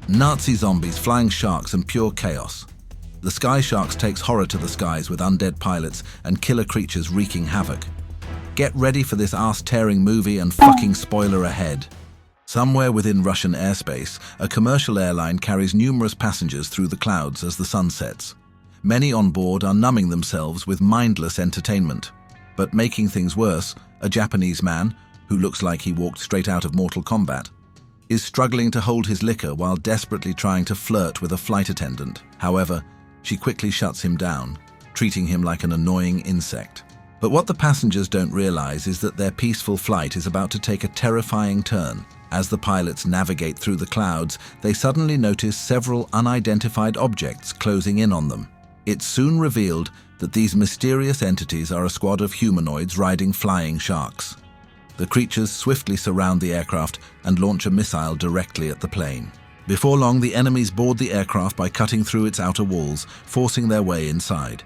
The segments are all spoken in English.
Nazi zombies, flying sharks, and pure chaos. The Sky Sharks takes horror to the skies with undead pilots and killer creatures wreaking havoc. Get ready for this ass-tearing movie and fucking spoiler ahead. Somewhere within Russian airspace, a commercial airline carries numerous passengers through the clouds as the sun sets. Many on board are numbing themselves with mindless entertainment. But making things worse, a Japanese man, who looks like he walked straight out of Mortal Kombat, is struggling to hold his liquor while desperately trying to flirt with a flight attendant. However, she quickly shuts him down, treating him like an annoying insect. But what the passengers don't realize is that their peaceful flight is about to take a terrifying turn. As the pilots navigate through the clouds, they suddenly notice several unidentified objects closing in on them. It's soon revealed that these mysterious entities are a squad of humanoids riding flying sharks. The creatures swiftly surround the aircraft and launch a missile directly at the plane. Before long, the enemies board the aircraft by cutting through its outer walls, forcing their way inside.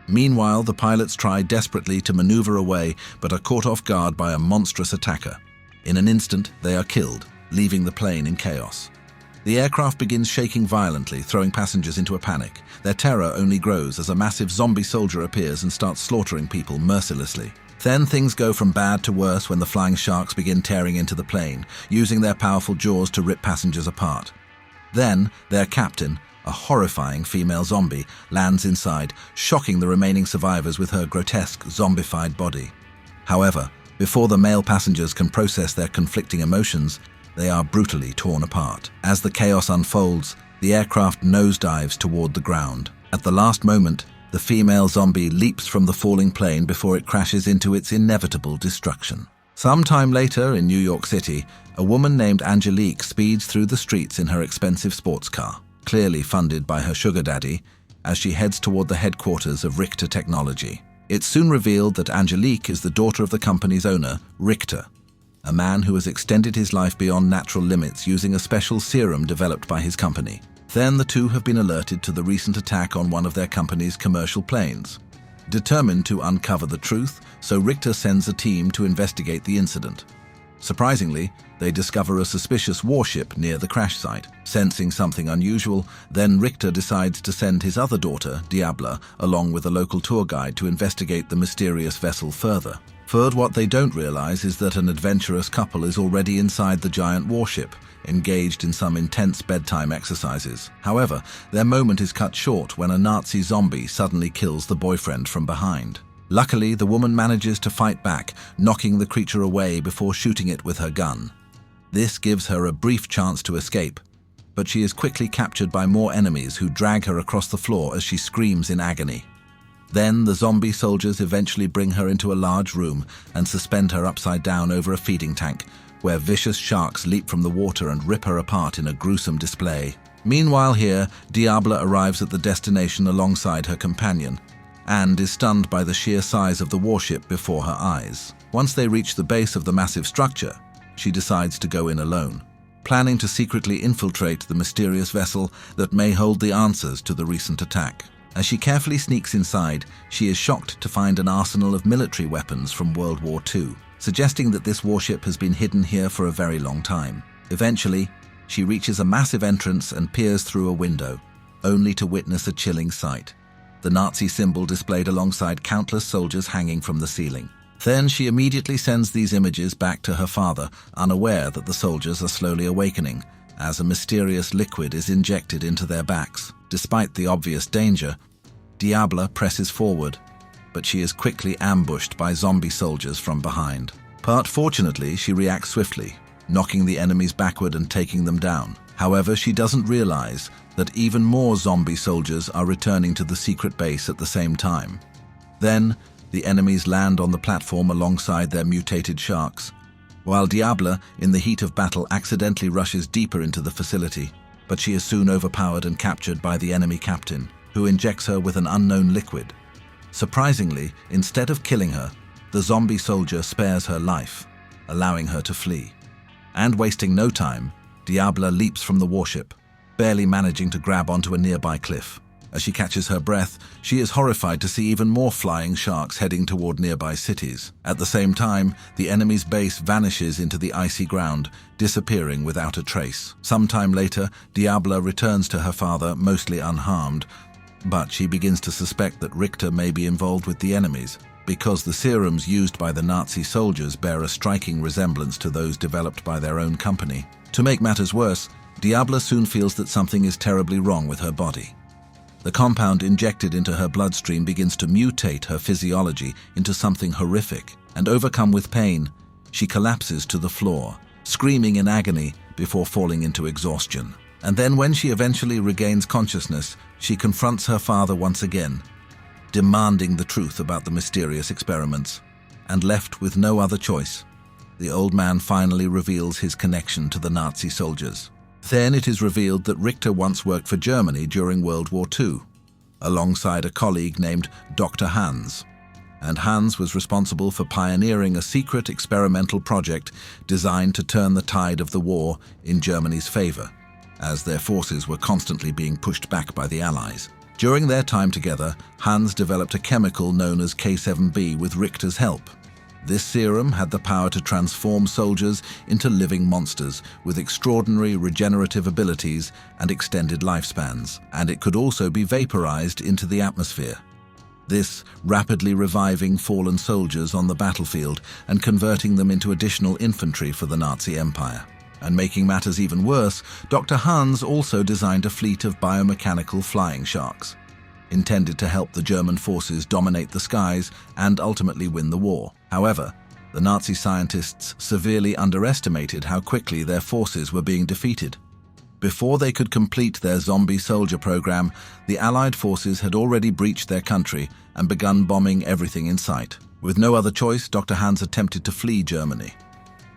Meanwhile, the pilots try desperately to maneuver away, but are caught off guard by a monstrous attacker. In an instant, they are killed, leaving the plane in chaos. The aircraft begins shaking violently, throwing passengers into a panic. Their terror only grows as a massive zombie soldier appears and starts slaughtering people mercilessly. Then things go from bad to worse when the flying sharks begin tearing into the plane, using their powerful jaws to rip passengers apart. Then, their captain, a horrifying female zombie, lands inside, shocking the remaining survivors with her grotesque, zombified body. However, before the male passengers can process their conflicting emotions, they are brutally torn apart. As the chaos unfolds, the aircraft nosedives toward the ground. At the last moment, the female zombie leaps from the falling plane before it crashes into its inevitable destruction. Sometime later, in New York City, a woman named Angelique speeds through the streets in her expensive sports car, clearly funded by her sugar daddy, as she heads toward the headquarters of Richter Technology. It's soon revealed that Angelique is the daughter of the company's owner, Richter, a man who has extended his life beyond natural limits using a special serum developed by his company. Then the two have been alerted to the recent attack on one of their company's commercial planes. Determined to uncover the truth, so Richter sends a team to investigate the incident. Surprisingly, they discover a suspicious warship near the crash site. Sensing something unusual, then Richter decides to send his other daughter, Diabla, along with a local tour guide to investigate the mysterious vessel further. What they don't realize is that an adventurous couple is already inside the giant warship, engaged in some intense bedtime exercises. However, their moment is cut short when a Nazi zombie suddenly kills the boyfriend from behind. Luckily, the woman manages to fight back, knocking the creature away before shooting it with her gun. This gives her a brief chance to escape, but she is quickly captured by more enemies who drag her across the floor as she screams in agony. Then the zombie soldiers eventually bring her into a large room and suspend her upside down over a feeding tank, where vicious sharks leap from the water and rip her apart in a gruesome display. Meanwhile here, Diabla arrives at the destination alongside her companion, and is stunned by the sheer size of the warship before her eyes. Once they reach the base of the massive structure, she decides to go in alone, planning to secretly infiltrate the mysterious vessel that may hold the answers to the recent attack. As she carefully sneaks inside, she is shocked to find an arsenal of military weapons from World War II, suggesting that this warship has been hidden here for a very long time. Eventually, she reaches a massive entrance and peers through a window, only to witness a chilling sight: the Nazi symbol displayed alongside countless soldiers hanging from the ceiling. Then she immediately sends these images back to her father, unaware that the soldiers are slowly awakening, as a mysterious liquid is injected into their backs. Despite the obvious danger, Diabla presses forward, but she is quickly ambushed by zombie soldiers from behind. Fortunately, she reacts swiftly, knocking the enemies backward and taking them down. However, she doesn't realize that even more zombie soldiers are returning to the secret base at the same time. Then, the enemies land on the platform alongside their mutated sharks, while Diabla, in the heat of battle, accidentally rushes deeper into the facility. But she is soon overpowered and captured by the enemy captain, who injects her with an unknown liquid. Surprisingly, instead of killing her, the zombie soldier spares her life, allowing her to flee. And wasting no time, Diabla leaps from the warship, barely managing to grab onto a nearby cliff. As she catches her breath, she is horrified to see even more flying sharks heading toward nearby cities. At the same time, the enemy's base vanishes into the icy ground, disappearing without a trace. Sometime later, Diabla returns to her father, mostly unharmed, but she begins to suspect that Richter may be involved with the enemies, because the serums used by the Nazi soldiers bear a striking resemblance to those developed by their own company. To make matters worse, Diabla soon feels that something is terribly wrong with her body. The compound injected into her bloodstream begins to mutate her physiology into something horrific, and overcome with pain, she collapses to the floor, screaming in agony before falling into exhaustion. And then when she eventually regains consciousness, she confronts her father once again, demanding the truth about the mysterious experiments. And left with no other choice, the old man finally reveals his connection to the Nazi soldiers. Then it is revealed that Richter once worked for Germany during World War II, alongside a colleague named Dr. Hans. And Hans was responsible for pioneering a secret experimental project designed to turn the tide of the war in Germany's favor, as their forces were constantly being pushed back by the Allies. During their time together, Hans developed a chemical known as K7B with Richter's help. This serum had the power to transform soldiers into living monsters with extraordinary regenerative abilities and extended lifespans, and it could also be vaporized into the atmosphere. This rapidly reviving fallen soldiers on the battlefield and converting them into additional infantry for the Nazi Empire. And making matters even worse, Dr. Hans also designed a fleet of biomechanical flying sharks, intended to help the German forces dominate the skies and ultimately win the war. However, the Nazi scientists severely underestimated how quickly their forces were being defeated. Before they could complete their zombie soldier program, the Allied forces had already breached their country and begun bombing everything in sight. With no other choice, Dr. Hans attempted to flee Germany.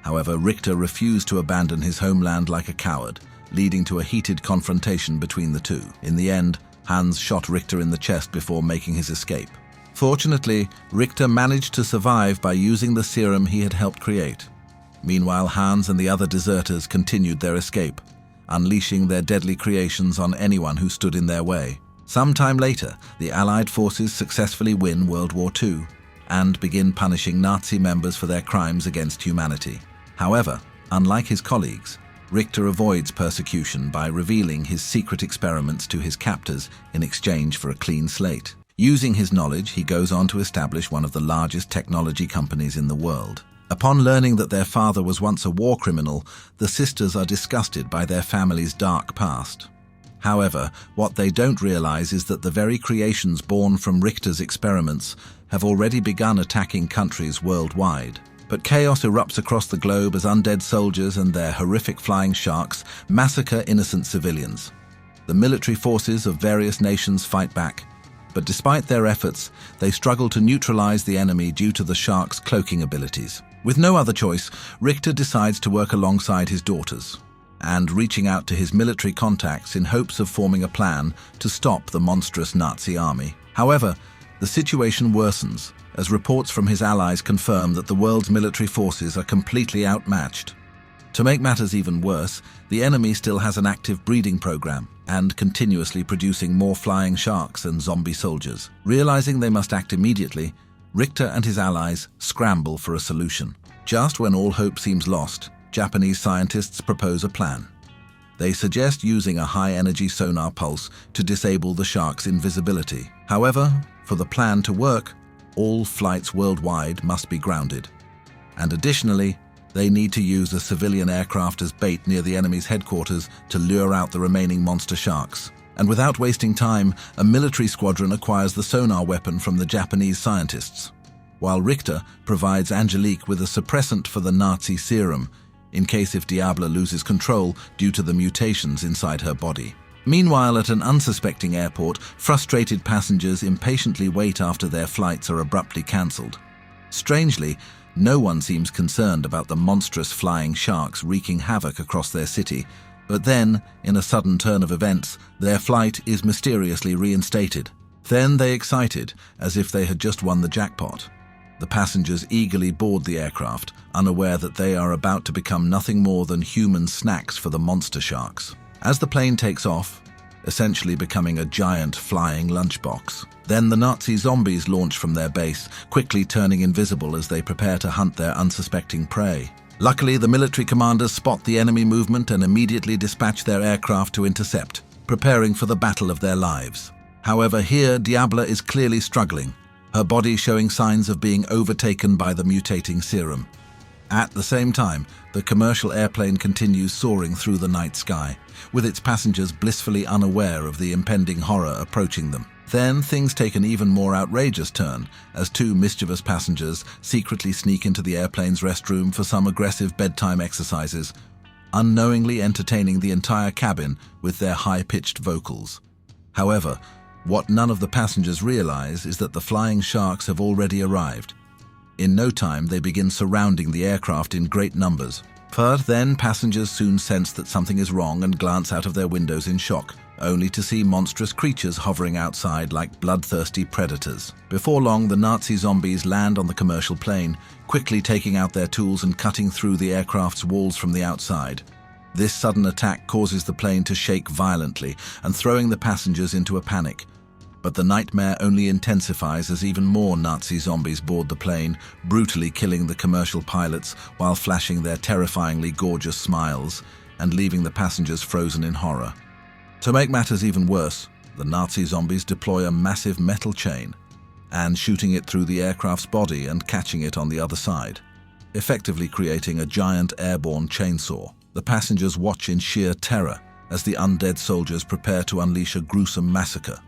However, Richter refused to abandon his homeland like a coward, leading to a heated confrontation between the two. In the end, Hans shot Richter in the chest before making his escape. Fortunately, Richter managed to survive by using the serum he had helped create. Meanwhile, Hans and the other deserters continued their escape, unleashing their deadly creations on anyone who stood in their way. Sometime later, the Allied forces successfully win World War II and begin punishing Nazi members for their crimes against humanity. However, unlike his colleagues, Richter avoids persecution by revealing his secret experiments to his captors in exchange for a clean slate. Using his knowledge, he goes on to establish one of the largest technology companies in the world. Upon learning that their father was once a war criminal, the sisters are disgusted by their family's dark past. However, what they don't realize is that the very creations born from Richter's experiments have already begun attacking countries worldwide. But chaos erupts across the globe as undead soldiers and their horrific flying sharks massacre innocent civilians. The military forces of various nations fight back, but despite their efforts, they struggle to neutralize the enemy due to the sharks' cloaking abilities. With no other choice, Richter decides to work alongside his daughters, and reaching out to his military contacts in hopes of forming a plan to stop the monstrous Nazi army. However, the situation worsens, as reports from his allies confirm that the world's military forces are completely outmatched. To make matters even worse, the enemy still has an active breeding program and continuously producing more flying sharks and zombie soldiers. Realizing they must act immediately, Richter and his allies scramble for a solution. Just when all hope seems lost, Japanese scientists propose a plan. They suggest using a high-energy sonar pulse to disable the shark's invisibility. However, for the plan to work, all flights worldwide must be grounded. And additionally, they need to use a civilian aircraft as bait near the enemy's headquarters to lure out the remaining monster sharks. And without wasting time, a military squadron acquires the sonar weapon from the Japanese scientists, while Richter provides Angelique with a suppressant for the Nazi serum, in case if Diabla loses control due to the mutations inside her body. Meanwhile, at an unsuspecting airport, frustrated passengers impatiently wait after their flights are abruptly cancelled. Strangely, no one seems concerned about the monstrous flying sharks wreaking havoc across their city, but then, in a sudden turn of events, their flight is mysteriously reinstated. Then they excited, as if they had just won the jackpot. The passengers eagerly board the aircraft, unaware that they are about to become nothing more than human snacks for the monster sharks. As the plane takes off, essentially becoming a giant flying lunchbox. Then the Nazi zombies launch from their base, quickly turning invisible as they prepare to hunt their unsuspecting prey. Luckily, the military commanders spot the enemy movement and immediately dispatch their aircraft to intercept, preparing for the battle of their lives. However, here Diabla is clearly struggling, her body showing signs of being overtaken by the mutating serum. At the same time, the commercial airplane continues soaring through the night sky, with its passengers blissfully unaware of the impending horror approaching them. Then things take an even more outrageous turn as two mischievous passengers secretly sneak into the airplane's restroom for some aggressive bedtime exercises, unknowingly entertaining the entire cabin with their high-pitched vocals. However, what none of the passengers realize is that the flying sharks have already arrived. In no time, they begin surrounding the aircraft in great numbers. But then passengers soon sense that something is wrong and glance out of their windows in shock, only to see monstrous creatures hovering outside like bloodthirsty predators. Before long, the Nazi zombies land on the commercial plane, quickly taking out their tools and cutting through the aircraft's walls from the outside. This sudden attack causes the plane to shake violently and throwing the passengers into a panic. But the nightmare only intensifies as even more Nazi zombies board the plane, brutally killing the commercial pilots while flashing their terrifyingly gorgeous smiles and leaving the passengers frozen in horror. To make matters even worse, the Nazi zombies deploy a massive metal chain and shooting it through the aircraft's body and catching it on the other side, effectively creating a giant airborne chainsaw. The passengers watch in sheer terror as the undead soldiers prepare to unleash a gruesome massacre.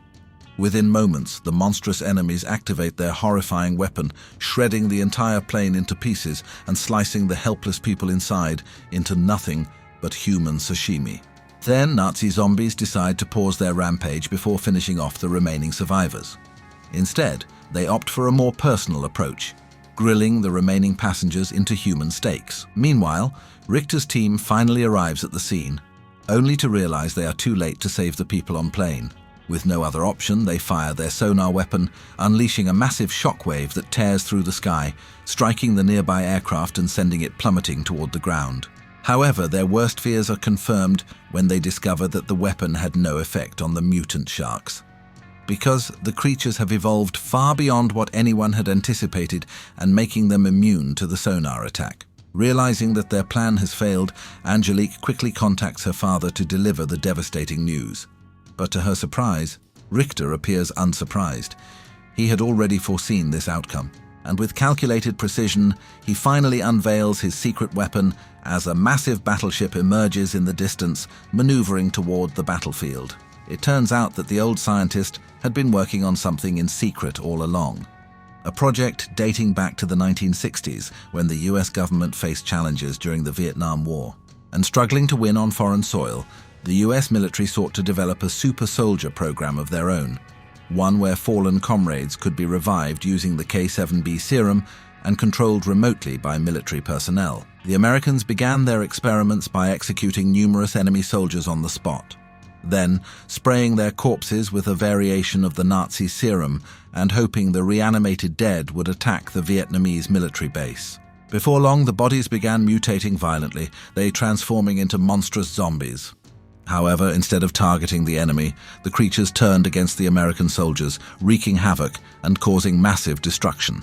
Within moments, the monstrous enemies activate their horrifying weapon, shredding the entire plane into pieces and slicing the helpless people inside into nothing but human sashimi. Then Nazi zombies decide to pause their rampage before finishing off the remaining survivors. Instead, they opt for a more personal approach, grilling the remaining passengers into human steaks. Meanwhile, Richter's team finally arrives at the scene, only to realize they are too late to save the people on plane. With no other option, they fire their sonar weapon, unleashing a massive shockwave that tears through the sky, striking the nearby aircraft and sending it plummeting toward the ground. However, their worst fears are confirmed when they discover that the weapon had no effect on the mutant sharks. Because the creatures have evolved far beyond what anyone had anticipated and making them immune to the sonar attack. Realizing that their plan has failed, Angelique quickly contacts her father to deliver the devastating news. But to her surprise, Richter appears unsurprised. He had already foreseen this outcome, and with calculated precision, he finally unveils his secret weapon as a massive battleship emerges in the distance, maneuvering toward the battlefield. It turns out that the old scientist had been working on something in secret all along. A project dating back to the 1960s, when the US government faced challenges during the Vietnam War. And struggling to win on foreign soil, the US military sought to develop a super soldier program of their own, one where fallen comrades could be revived using the K7B serum and controlled remotely by military personnel. The Americans began their experiments by executing numerous enemy soldiers on the spot, then spraying their corpses with a variation of the Nazi serum and hoping the reanimated dead would attack the Vietnamese military base. Before long, the bodies began mutating violently, they transforming into monstrous zombies. However, instead of targeting the enemy, the creatures turned against the American soldiers, wreaking havoc and causing massive destruction.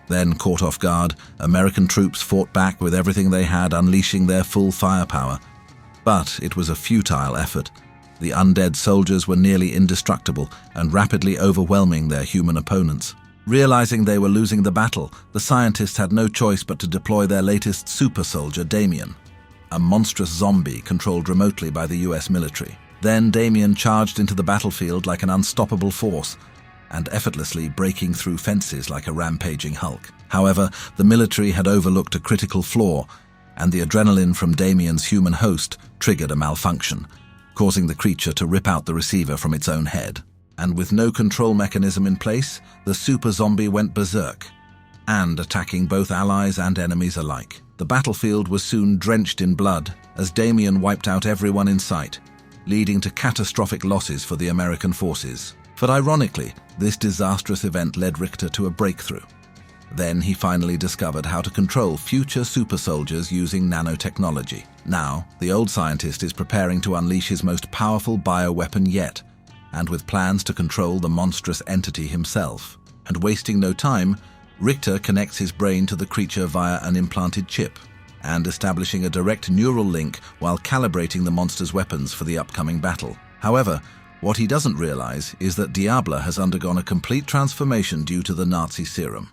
Then, caught off guard, American troops fought back with everything they had, unleashing their full firepower. But it was a futile effort. The undead soldiers were nearly indestructible and rapidly overwhelming their human opponents. Realizing they were losing the battle, the scientists had no choice but to deploy their latest super soldier, Damien, a monstrous zombie controlled remotely by the US military. Then Damien charged into the battlefield like an unstoppable force and effortlessly breaking through fences like a rampaging Hulk. However, the military had overlooked a critical flaw, and the adrenaline from Damien's human host triggered a malfunction, causing the creature to rip out the receiver from its own head. And with no control mechanism in place, the super zombie went berserk, and attacking both allies and enemies alike. The battlefield was soon drenched in blood as Damien wiped out everyone in sight, leading to catastrophic losses for the American forces. But ironically, this disastrous event led Richter to a breakthrough. Then he finally discovered how to control future super soldiers using nanotechnology. Now, the old scientist is preparing to unleash his most powerful bioweapon yet, and with plans to control the monstrous entity himself. And wasting no time, Richter connects his brain to the creature via an implanted chip, and establishing a direct neural link while calibrating the monster's weapons for the upcoming battle. However, what he doesn't realize is that Diablo has undergone a complete transformation due to the Nazi serum.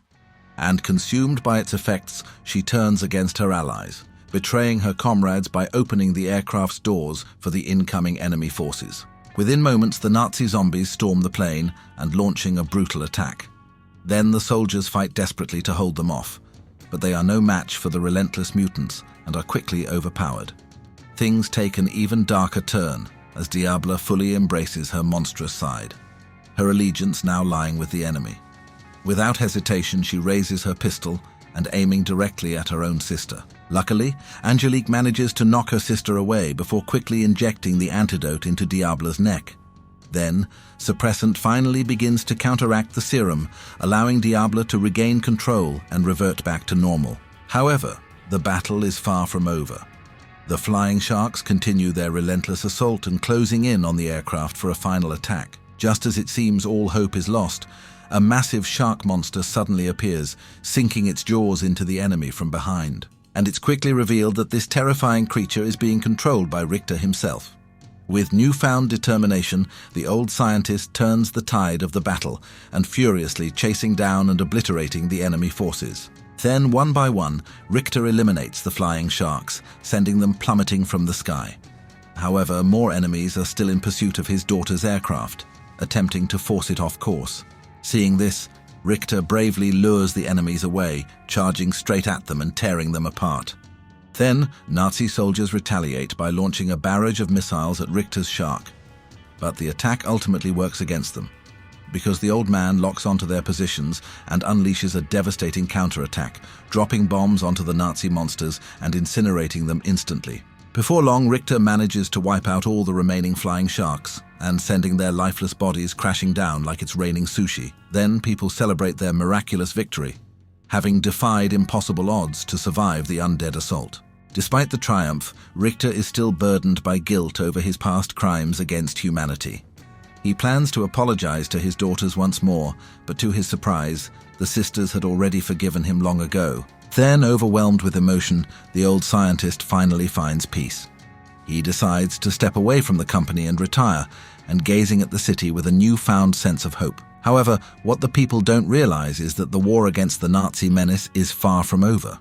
And consumed by its effects, she turns against her allies, betraying her comrades by opening the aircraft's doors for the incoming enemy forces. Within moments, the Nazi zombies storm the plane and launching a brutal attack. Then the soldiers fight desperately to hold them off, but they are no match for the relentless mutants and are quickly overpowered. Things take an even darker turn as Diablo fully embraces her monstrous side, her allegiance now lying with the enemy. Without hesitation, she raises her pistol and aiming directly at her own sister. Luckily, Angelique manages to knock her sister away before quickly injecting the antidote into Diablo's neck. Then, suppressant finally begins to counteract the serum, allowing Diablo to regain control and revert back to normal. However, the battle is far from over. The flying sharks continue their relentless assault and closing in on the aircraft for a final attack. Just as it seems all hope is lost, a massive shark monster suddenly appears, sinking its jaws into the enemy from behind. And it's quickly revealed that this terrifying creature is being controlled by Richter himself. With newfound determination, the old scientist turns the tide of the battle and furiously chasing down and obliterating the enemy forces. Then, one by one, Richter eliminates the flying sharks, sending them plummeting from the sky. However, more enemies are still in pursuit of his daughter's aircraft, attempting to force it off course. Seeing this, Richter bravely lures the enemies away, charging straight at them and tearing them apart. Then, Nazi soldiers retaliate by launching a barrage of missiles at Richter's shark. But the attack ultimately works against them, because the old man locks onto their positions and unleashes a devastating counterattack, dropping bombs onto the Nazi monsters and incinerating them instantly. Before long, Richter manages to wipe out all the remaining flying sharks, and sending their lifeless bodies crashing down like it's raining sushi. Then people celebrate their miraculous victory, having defied impossible odds to survive the undead assault. Despite the triumph, Richter is still burdened by guilt over his past crimes against humanity. He plans to apologize to his daughters once more, but to his surprise, the sisters had already forgiven him long ago. Then, overwhelmed with emotion, the old scientist finally finds peace. He decides to step away from the company and retire, and gazing at the city with a newfound sense of hope. However, what the people don't realize is that the war against the Nazi menace is far from over.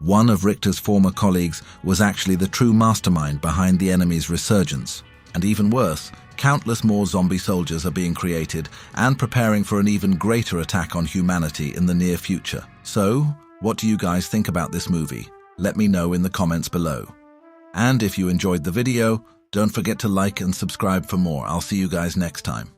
One of Richter's former colleagues was actually the true mastermind behind the enemy's resurgence. And even worse, countless more zombie soldiers are being created and preparing for an even greater attack on humanity in the near future. So, what do you guys think about this movie? Let me know in the comments below. And if you enjoyed the video, don't forget to like and subscribe for more. I'll see you guys next time.